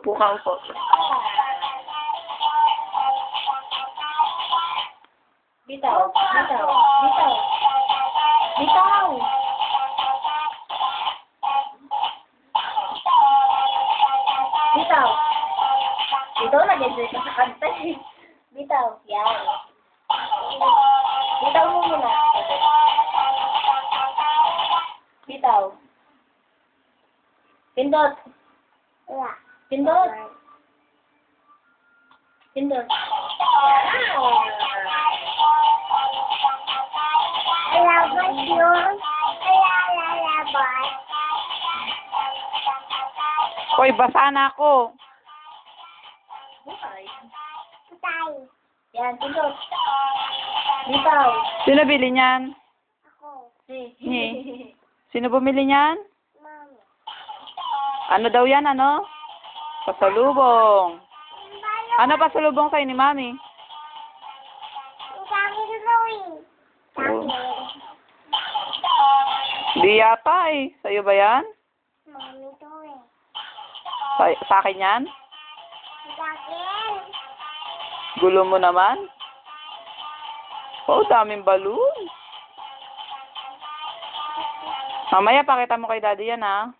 Upo ka, upo. Bitaw, bitaw, bitaw. Bitaw. Bitaw. Bitaw na ganyan sa kanta eh. Bitaw, yan. Bitaw mo muna. Bitaw. Pindot. Pindot. Pindot. Lalabas yun. Lalabas. Hoy, basa na ako. Patay. Yan, pindot. Bitaw. Sino bili niyan? Ako. Ni. Sino bumili niyan? Mami. Ano daw yan, ano? Pasalubong. Ano pasalubong sa'yo ni Mami? Ang dami gawin. Oh. Di yata eh. Sa'yo ba yan? Mami to eh. Sa akin yan? Sa akin. Gulo mo naman? Oh, daming balloon. Mamaya pakita mo kay Daddy yan, ha?